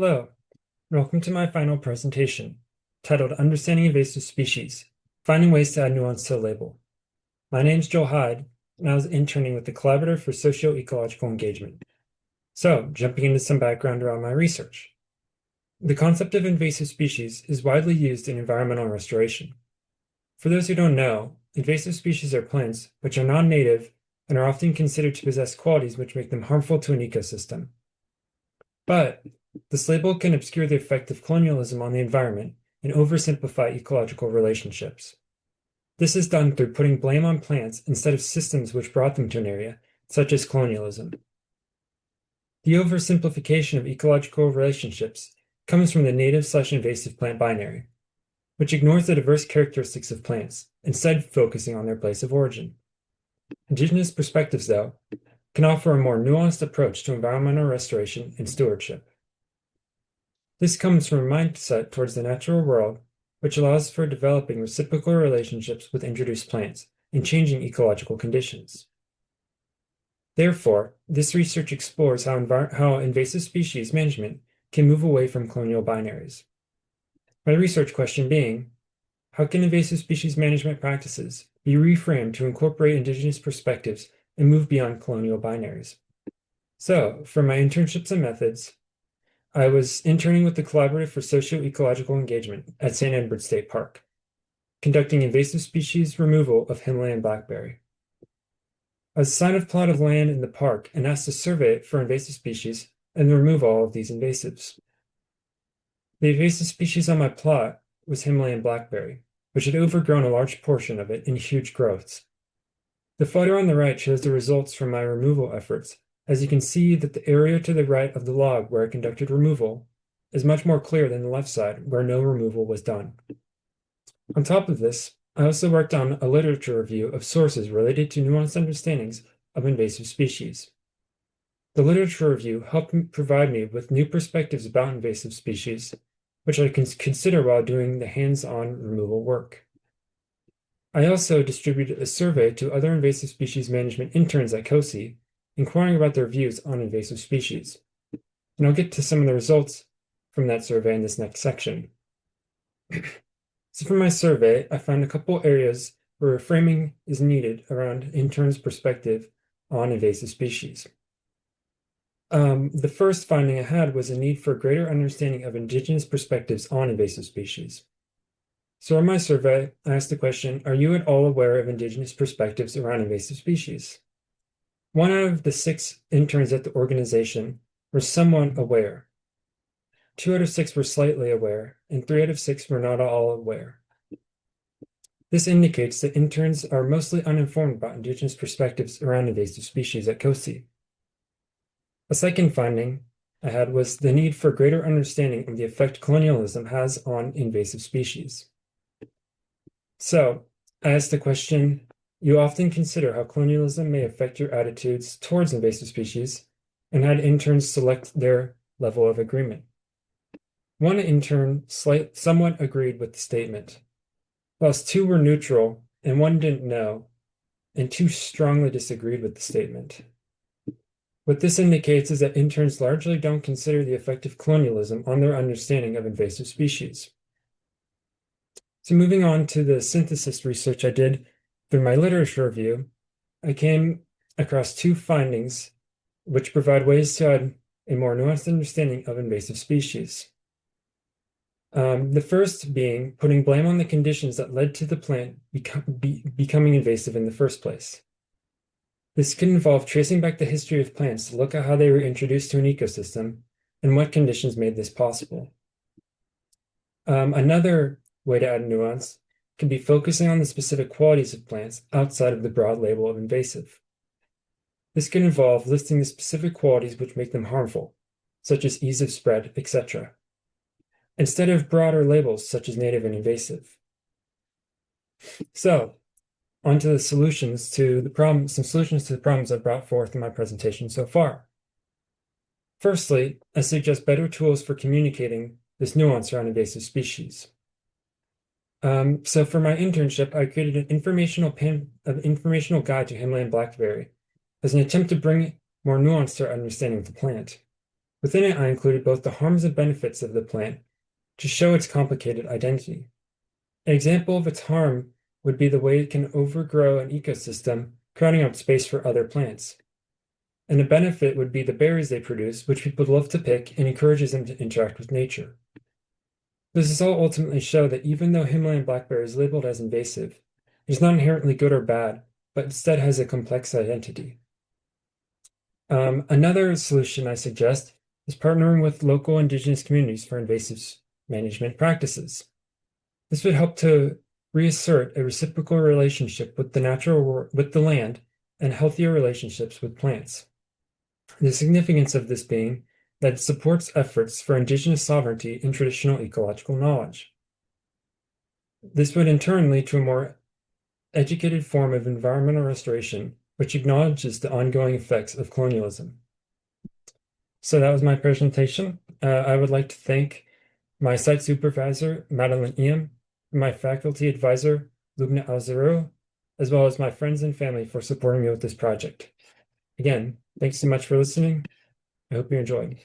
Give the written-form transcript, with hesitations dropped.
Hello, welcome to my final presentation, titled Understanding Invasive Species, Finding Ways to Add Nuance to a Label. My name is Joel Hyde, and I was interning with the Collaborative for Socio-Ecological Engagement. So, jumping into some background around my research. The concept of invasive species is widely used in environmental restoration. For those who don't know, invasive species are plants which are non-native and are often considered to possess qualities which make them harmful to an ecosystem. But this label can obscure the effect of colonialism on the environment and oversimplify ecological relationships. This is done through putting blame on plants instead of systems which brought them to an area, such as colonialism. The oversimplification of ecological relationships comes from the native/invasive plant binary, which ignores the diverse characteristics of plants, instead focusing on their place of origin. Indigenous perspectives, though, can offer a more nuanced approach to environmental restoration and stewardship. This comes from a mindset towards the natural world, which allows for developing reciprocal relationships with introduced plants and changing ecological conditions. Therefore, this research explores how invasive species management can move away from colonial binaries. My research question being, how can invasive species management practices be reframed to incorporate indigenous perspectives and move beyond colonial binaries? So, for my internships and methods, I was interning with the Collaborative for Socio-Ecological Engagement at St. Edward State Park, conducting invasive species removal of Himalayan blackberry. I was assigned a plot of land in the park and asked to survey it for invasive species and remove all of these invasives. The invasive species on my plot was Himalayan blackberry, which had overgrown a large portion of it in huge growths. The photo on the right shows the results from my removal efforts, as you can see that the area to the right of the log where I conducted removal is much more clear than the left side where no removal was done. On top of this, I also worked on a literature review of sources related to nuanced understandings of invasive species. The literature review helped provide me with new perspectives about invasive species, which I can consider while doing the hands-on removal work. I also distributed a survey to other invasive species management interns at COSI, inquiring about their views on invasive species. And I'll get to some of the results from that survey in this next section. So for my survey, I found a couple areas where framing is needed around interns' perspective on invasive species. The first finding I had was a need for greater understanding of indigenous perspectives on invasive species. So in my survey, I asked the question, are you at all aware of indigenous perspectives around invasive species? 1 out of the 6 interns at the organization were somewhat aware. 2 out of 6 were slightly aware, and 3 out of 6 were not at all aware. This indicates that interns are mostly uninformed about indigenous perspectives around invasive species at COSI. A second finding I had was the need for greater understanding of the effect colonialism has on invasive species. So, I asked the question, you often consider how colonialism may affect your attitudes towards invasive species, and had interns select their level of agreement. 1 intern somewhat agreed with the statement, whilst 2 were neutral and 1 didn't know, and 2 strongly disagreed with the statement. What this indicates is that interns largely don't consider the effect of colonialism on their understanding of invasive species. So moving on to the synthesis research I did through my literature review, I came across 2 findings which provide ways to add a more nuanced understanding of invasive species. The first being putting blame on the conditions that led to the plant becoming invasive in the first place. This can involve tracing back the history of plants to look at how they were introduced to an ecosystem and what conditions made this possible. Another way to add nuance can be focusing on the specific qualities of plants outside of the broad label of invasive. This can involve listing the specific qualities which make them harmful, such as ease of spread, etc., instead of broader labels such as native and invasive. So, onto the solutions to the problem, some solutions to the problems I've brought forth in my presentation so far. Firstly, I suggest better tools for communicating this nuance around invasive species. So for my internship, I created an informational guide to Himalayan blackberry as an attempt to bring more nuance to our understanding of the plant. Within it, I included both the harms and benefits of the plant to show its complicated identity. An example of its harm would be the way it can overgrow an ecosystem, crowding out space for other plants. And a benefit would be the berries they produce, which people love to pick and encourages them to interact with nature. This is all ultimately show that even though Himalayan blackberry is labeled as invasive, it is not inherently good or bad, but instead has a complex identity. Another solution I suggest is partnering with local indigenous communities for invasive management practices. This would help to reassert a reciprocal relationship with the land and healthier relationships with plants. The significance of this being that it supports efforts for indigenous sovereignty in traditional ecological knowledge. This would in turn lead to a more educated form of environmental restoration, which acknowledges the ongoing effects of colonialism. So that was my presentation. I would like to thank my site supervisor, Madeline Iam, my faculty advisor, Lubna Alzero, as well as my friends and family for supporting me with this project. Again, thanks so much for listening. I hope you enjoyed.